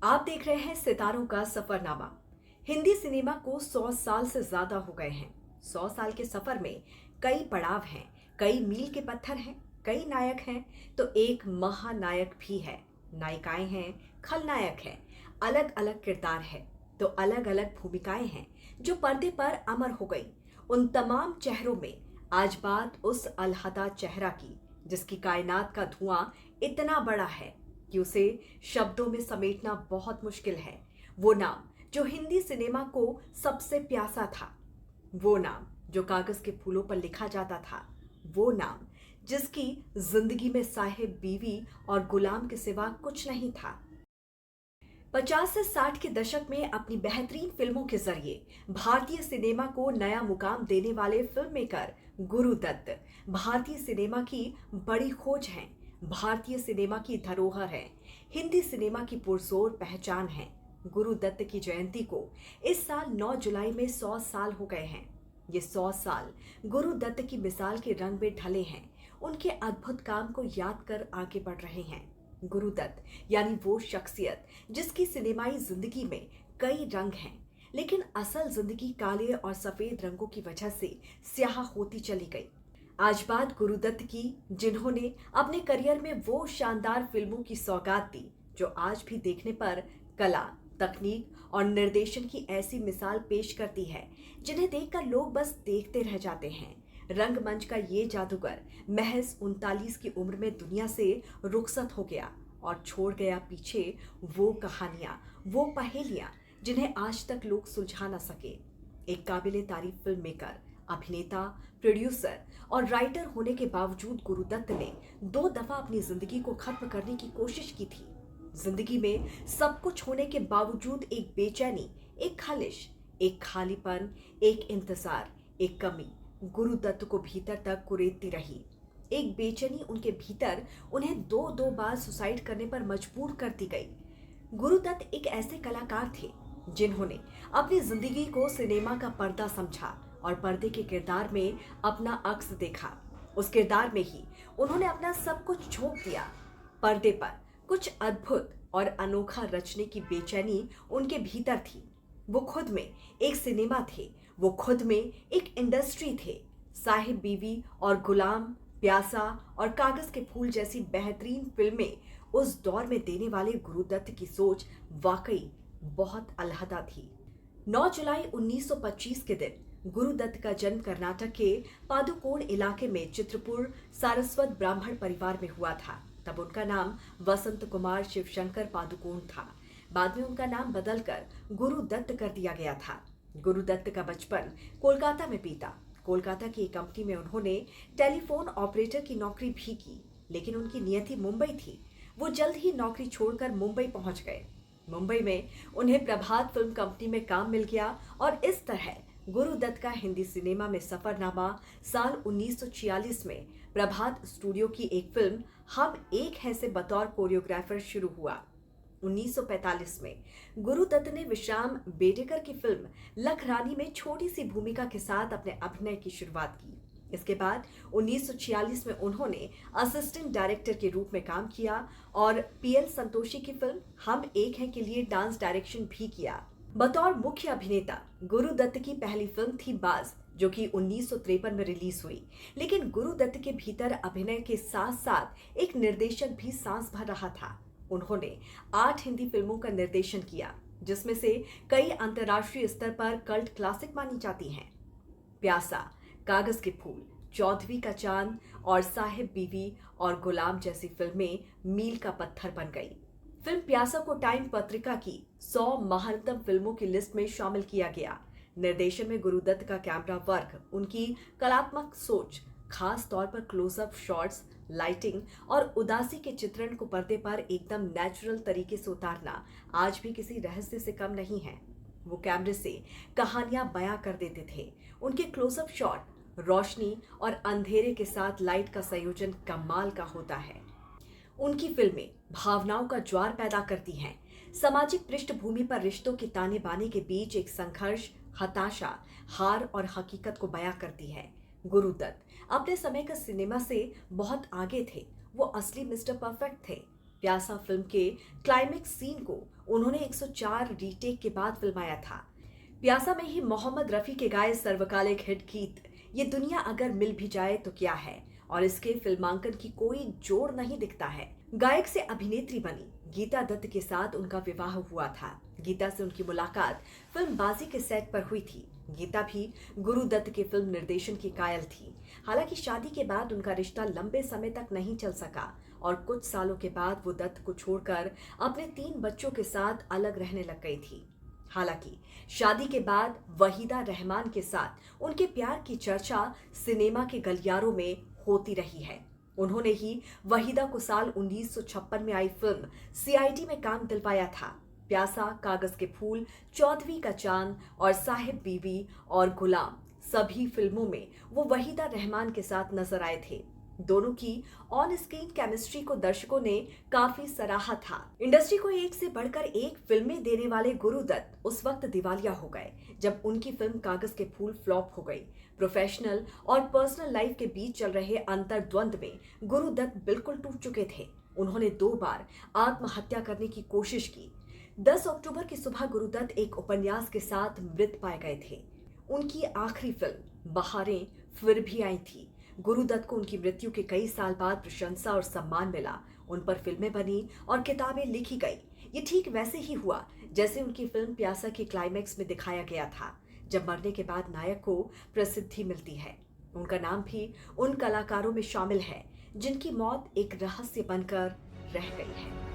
आप देख रहे हैं सितारों का सफरनामा। हिंदी सिनेमा को 100 साल से ज्यादा हो गए हैं। 100 साल के सफर में कई पड़ाव हैं, कई मील के पत्थर हैं, कई नायक हैं, तो एक महानायक भी है। नायिकाएं हैं, खलनायक हैं, अलग अलग किरदार है, तो अलग अलग भूमिकाएं हैं जो पर्दे पर अमर हो गई। उन तमाम चेहरों में आज बात उस अलहदा चेहरा की, जिसकी कायनात का धुआं इतना बड़ा है कि उसे शब्दों में समेटना बहुत मुश्किल है। वो नाम जो हिंदी सिनेमा को सबसे प्यासा था, वो नाम जो कागज के फूलों पर लिखा जाता था, वो नाम जिसकी जिंदगी में साहिब, बीवी और गुलाम के सिवा कुछ नहीं था। 50 से 60 के दशक में अपनी बेहतरीन फिल्मों के जरिए भारतीय सिनेमा को नया मुकाम देने वाले फिल्म मेकर गुरुदत्त भारतीय सिनेमा की बड़ी खोज हैं, भारतीय सिनेमा की धरोहर है, हिंदी सिनेमा की पुरजोर पहचान है। गुरुदत्त की जयंती को इस साल 9 जुलाई में 100 साल हो गए हैं। ये 100 साल गुरुदत्त की मिसाल के रंग में ढले हैं, उनके अद्भुत काम को याद कर आगे बढ़ रहे हैं। गुरुदत्त यानी वो शख्सियत जिसकी सिनेमाई जिंदगी में कई रंग हैं, लेकिन असल जिंदगी काले और सफेद रंगों की वजह से स्याह होती चली गई। आज बात गुरुदत्त की, जिन्होंने अपने करियर में वो शानदार फिल्मों की सौगात दी जो आज भी देखने पर कला, तकनीक और निर्देशन की ऐसी मिसाल पेश करती है जिन्हें देखकर लोग बस देखते रह जाते हैं। रंगमंच का ये जादूगर महज 39 की उम्र में दुनिया से रुखसत हो गया और छोड़ गया पीछे वो कहानियां, वो पहेलियां जिन्हें आज तक लोग सुलझा न सके। एक काबिले तारीफ फिल्म मेकर, अभिनेता, प्रोड्यूसर और राइटर होने के बावजूद गुरुदत्त ने 2 दफा अपनी जिंदगी को खत्म करने की कोशिश की थी। जिंदगी में सब कुछ होने के बावजूद एक बेचैनी, एक खालिश, एक खालीपन, एक इंतजार, एक कमी गुरुदत्त को भीतर तक कुरेदती रही। एक बेचैनी उनके भीतर उन्हें 2 बार सुसाइड करने पर मजबूर कर दी गई। गुरुदत्त एक ऐसे कलाकार थे जिन्होंने अपनी जिंदगी को सिनेमा का पर्दा समझा और पर्दे के किरदार में अपना अक्स देखा। उस किरदार में ही उन्होंने अपना सब कुछ झोंक दिया। पर्दे पर कुछ अद्भुत और अनोखा रचने की बेचैनी उनके भीतर थी। वो खुद में एक सिनेमा थे, वो खुद में एक इंडस्ट्री थे। साहिब, बीवी और गुलाम, प्यासा और कागज के फूल जैसी बेहतरीन फिल्में उस दौर में देने वाले गुरुदत्त की सोच वाकई बहुत अलहदा थी। 9 जुलाई 1925 के दिन गुरुदत्त का जन्म कर्नाटक के पादुकोण इलाके में चित्रपुर सारस्वत ब्राह्मण परिवार में हुआ था। तब उनका नाम वसंत कुमार शिवशंकर पादुकोण था। बाद में उनका नाम बदलकर गुरुदत्त कर दिया गया था। गुरुदत्त का बचपन कोलकाता में बीता। कोलकाता की एक कंपनी में उन्होंने टेलीफोन ऑपरेटर की नौकरी भी की, लेकिन उनकी नियति मुंबई थी। वो जल्द ही नौकरी छोड़कर मुंबई पहुंच गए। मुंबई में उन्हें प्रभात फिल्म कंपनी में काम मिल गया और इस तरह गुरुदत्त का हिंदी सिनेमा में सफरनामा साल 1946 में प्रभात स्टूडियो की एक फिल्म हम एक हैं से बतौर कोरियोग्राफर शुरू हुआ। 1945 में गुरुदत्त ने विश्राम बेडेकर की फिल्म लखरानी में छोटी सी भूमिका के साथ अपने अभिनय की शुरुआत की। इसके बाद 1946 में उन्होंने असिस्टेंट डायरेक्टर के रूप में काम किया और पीएल संतोषी की फिल्म हम एक हैं के लिए डांस डायरेक्शन भी किया। बतौर मुख्य अभिनेता गुरुदत्त की पहली फिल्म थी बाज, जो कि 1953 में रिलीज हुई। लेकिन गुरुदत्त के भीतर अभिनय के साथ साथ एक निर्देशक भी सांस भर रहा था। उन्होंने 8 हिंदी फिल्मों का निर्देशन किया, जिसमें से कई अंतर्राष्ट्रीय स्तर पर कल्ट क्लासिक मानी जाती हैं। प्यासा, कागज के फूल, चौधरी का चांद और साहिब, बीवी और गुलाम जैसी फिल्में मील का पत्थर बन गई। फिल्म प्यासा को टाइम पत्रिका की 100 महानतम फिल्मों की लिस्ट में शामिल किया गया। निर्देशन में गुरुदत्त का कैमरा वर्क, उनकी कलात्मक सोच, खास तौर पर क्लोजअप शॉट्स, लाइटिंग और उदासी के चित्रण को पर्दे पर एकदम नेचुरल तरीके से उतारना आज भी किसी रहस्य से कम नहीं है। वो कैमरे से कहानियां बयां कर देते थे। उनके क्लोजअप शॉट, रोशनी और अंधेरे के साथ लाइट का संयोजन कमाल का होता है। उनकी फिल्में भावनाओं का ज्वार पैदा करती हैं। सामाजिक पृष्ठभूमि पर रिश्तों के ताने बाने के बीच एक संघर्ष, हताशा, हार और हकीकत को बयां करती है। गुरुदत्त अपने समय का सिनेमा से बहुत आगे थे। वो असली मिस्टर परफेक्ट थे। प्यासा फिल्म के क्लाइमेक्स सीन को उन्होंने 104 रीटेक के बाद फिल्माया था। प्यासा में ही मोहम्मद रफी के गाए सर्वकालिक हिट गीत ये दुनिया अगर मिल भी जाए तो क्या है और इसके फिल्मांकन की कोई जोड़ नहीं दिखता है। गायक से अभिनेत्री बनी गीता दत्त के साथ उनका विवाह हुआ था। गीता से उनकी मुलाकात फिल्म बाजी के सेट पर हुई थी। गीता भी गुरु दत्त के फिल्म निर्देशन की कायल थी। हालांकि शादी के बाद उनका रिश्ता लंबे समय तक नहीं चल सका और कुछ सालों के बाद वो दत्त को छोड़कर अपने 3 बच्चों के साथ अलग रहने लग गई थी। हालांकि शादी के बाद वहीदा रहमान के साथ उनके प्यार की चर्चा सिनेमा के गलियारों में होती रही है। उन्होंने ही वहीदा को साल 1956 में आई फिल्म सीआईडी में काम दिलवाया था। प्यासा, कागज के फूल, चौदहवीं का चांद और साहिब बीवी और गुलाम सभी फिल्मों में वो वहीदा रहमान के साथ नजर आए थे। दोनों की ऑन स्क्रीन केमिस्ट्री को दर्शकों ने काफी सराहा था। इंडस्ट्री को एक से बढ़कर एक फिल्में देने वाले गुरु दत्त उस वक्त दिवालिया हो गए जब उनकी फिल्म कागज के फूल फ्लॉप हो गई। प्रोफेशनल और पर्सनल लाइफ के बीच चल रहे अंतर्द्वंद में गुरु दत्त बिल्कुल टूट चुके थे। उन्होंने 2 बार आत्महत्या करने की कोशिश की। 10 अक्टूबर की सुबह गुरु दत्त एक उपन्यास के साथ मृत पाए गए थे। उनकी आखिरी फिल्म बहारें फिर भी आई थी। गुरु दत्त को उनकी मृत्यु के कई साल बाद प्रशंसा और सम्मान मिला। उन पर फिल्में बनी और किताबें लिखी गई। ये ठीक वैसे ही हुआ जैसे उनकी फिल्म प्यासा के क्लाइमैक्स में दिखाया गया था, जब मरने के बाद नायक को प्रसिद्धि मिलती है। उनका नाम भी उन कलाकारों में शामिल है जिनकी मौत एक रहस्य बनकर रह गई है।